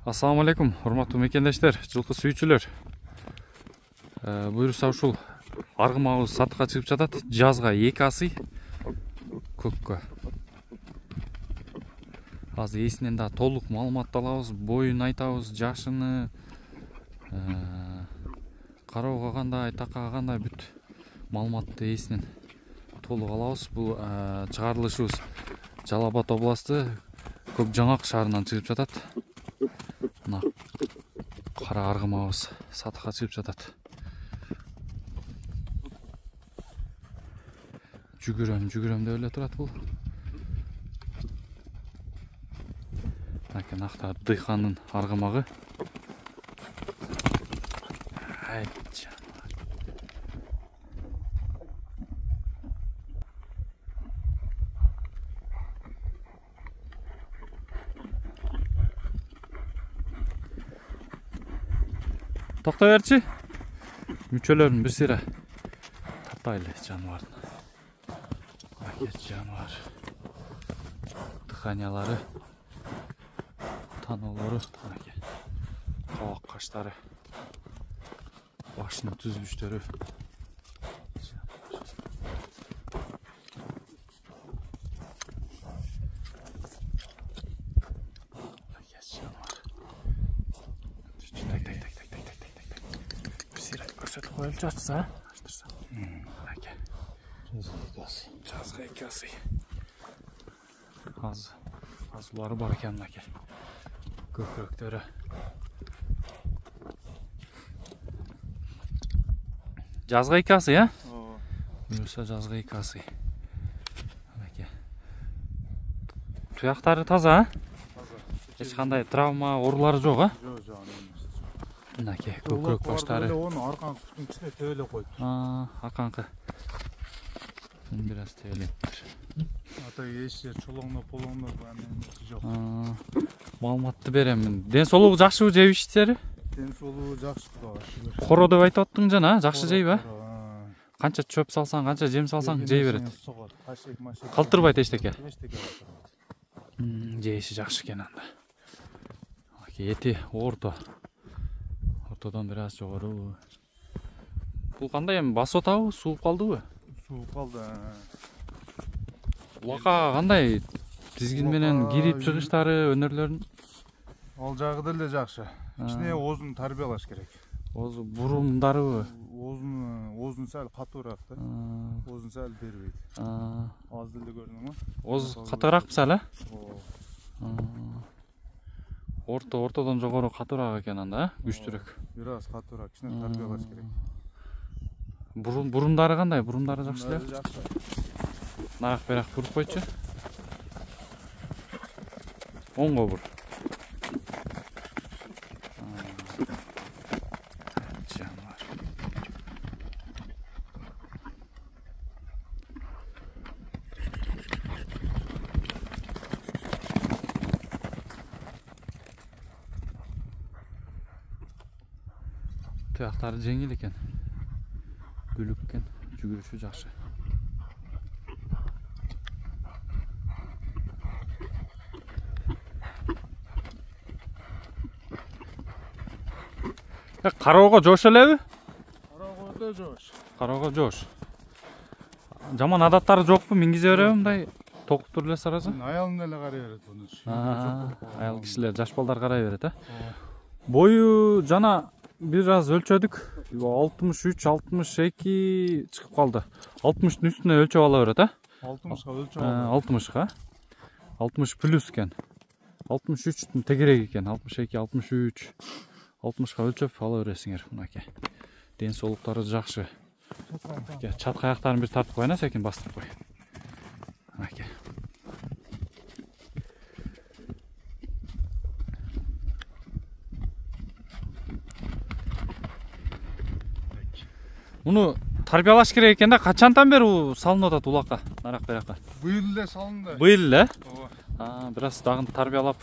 Assalamu alaikum, урматтуу мекендештер, жылкы сүйүүчүлөр. Буюрса ушул аргымабыз сатыкка чыгып жатат. Жазга 2 асый, көккө. Азыр эсинен да толук маалымат алабыз, боюн айтабыз, жашыны, кароого кандай, такага кандай бүт маалыматты эсинен толук алабыз. Бул чыгарылышыбыз Жалал Абад областы Көк Жаңак шаарынан чыгып жатат. Мына кара аргымабыз сатыкка чыгып жатат. Жүгүрөм деп эле турат бул. Акен акта дыйкандын аргымагы. Токтой берчи. Мүчөлөрүн бир сыйра таптайлы жаныбардын. Жаныбар. Дыханиялары, таноолору, кабак каштары, башынын түзүлүштөрү. Açsa, açtırsa. Жазга 2 асый. Азулары бар екен мына көкіректері. Жазга 2 асый, а? Бұйырса жазга 2 асый. Туяқтары таза, а? Эч кандай травма, оорулары жок, а? Мынаке көкүрөк баштары. Оны арканкынын ичине тебеле коюп. Акаңкы. Бир аз тебелептир. Ата эшер чолоңдоп жок. Маалыматты беремин. Ден соолугу жакшыбы, жеп ичсери? Ден соолугу жакшы Кудайга шүгүр. Коро деп айтып аттың жана, жакшы жейби? Канча чөп салсаң, канча жем салсаң жей берет. Калтырбайт эчтеке. Жейиши жакшы экен анда. Эти орто. Ортодон бир аз жогору. Бул кандай эми басып атабы, сууп калдыбы? Сууп калды. Булакка кандай тизгин менен кирип чыгыштары, өнөрлөрүн? Ал жагы деле жакшы. Ичине оозун тарбиялаш керек. Ооз бурундарыбы? Оозун сәл катуураак да. Оозун сәл бербейт. Аз деле көрдүңбү? Ооз катуураакпы сәл, а? Ортодон жогору катуураак экен анда, күчтүүрөөк. Бир аз катуураак, кичине тарбиялаш керек. Бурундары кандай? Бурундары жакшы эле? Жакшы. Нарак берак буруп койчу. Оңго бур. Жаныбар. Туяктары жеңил экен. Gülük eкен, жүгүрүшү жакшы. Кароого жош элеби? Кароого өтө жош. Кароого жош. Жаман адаттары жокпу? Мингизе береби мындай токуп эле сарасы? Аялым эле карай берет муну. Аял кишилер, жаш балдар карай берет, а? Бою жана бир аз өлчөдүк. 63-62 чыгып калды. 60'ın üstüne ölçüp ala берет, а? 60'га ölçüp алды. 60'га. 60 плюс экен. 63'тün тегерек экен. 62-63. 60'га ölçüp ала бересиңер мынаке. Ден соолуктары жакшы. Чат каяктарын бир тартып коюна секин бастырып кой. Мынаке. Муну тарбиялаш керек экен да, качантан бери салынып атат улакка, нарак беракка? Быйыл эле салынды. Быйыл эле? Ооба. Бир аз дагы тарбиялап,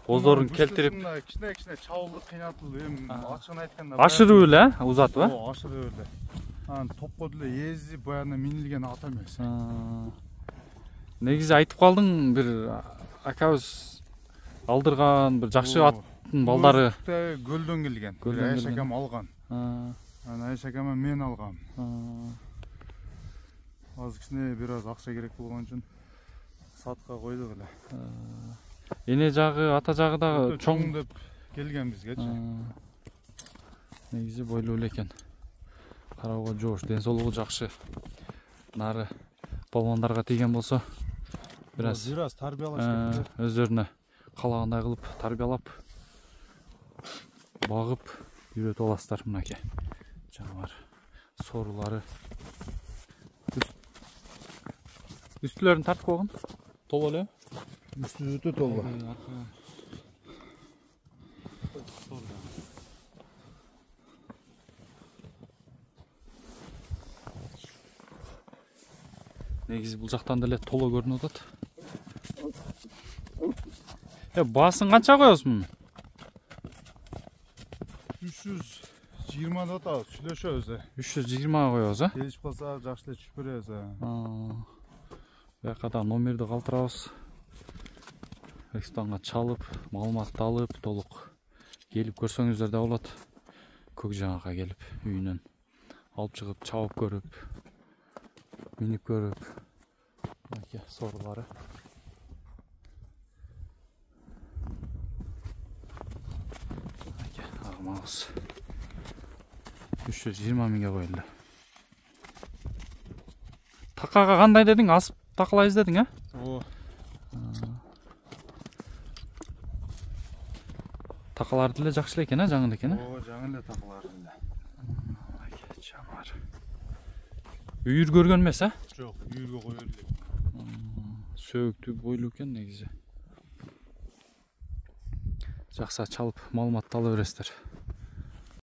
оздорун келтирип. Кичине чабылып, кыйнатылып, эми ачыгын айтканда. Ашырып эле, узатып, а? Ооба, ашырып эле. Топко деле ези баягы минилген ат эмес. Негизи айтып калдың, бир акабыз алдырган, бир жакшы аттын балдары. Көлдөн келген. Айша акам алган. Анан Айша акама мен алгам. Азыр кичине бир аз акча керек болгон үчүн сатка койдук эле. Эне жагы, ата жагы дагы чоң деп келген бизгечи. Негизи бойлуу эле экен. Кароого жоош, ден соолугу жакшы. Нары балбандарга тийген болсо бир аз тарбиялаш керек. Өздөрүнө каалагандай кылып тарбиялап, багып үйрөтүп аласыздар. Мынакей жаныбар соорулары. Үстүлөрүн тартып койгон. Толо эле. Үстү толо. Негизи бул жактан деле толо көрүнүп атат. Баасын канча коесуз мунун? 320 да атабыз, сүйлөшөбүз. 320 коебуз, а? Келишип калса жакшы эле түшүп беребиз. Бияка да номерди калтырабыз. Ресторанга чалып, маалыматты алып, толук келип көрсөңүздөр да болот. Көкжаңакка келип, үйүнөн алып чыгып, чабып көрүп, минип көрүп. Мынакей соорулары. Мынакей агымабыз. 320 миңге коюлду. Такага кандай дедиң? Асып такалайбыз дедиң, а? Такалар деле жакшы эле экен, а? Жаңы эле экен, а? Жаңы эле такалар эле. Жамар. Үйүр көргөн эмес, а? Жок, үйүргө кое элек. Сөөктүү, бойлуу экен негизи. Жакса чалып маалыматты ала бересиздер.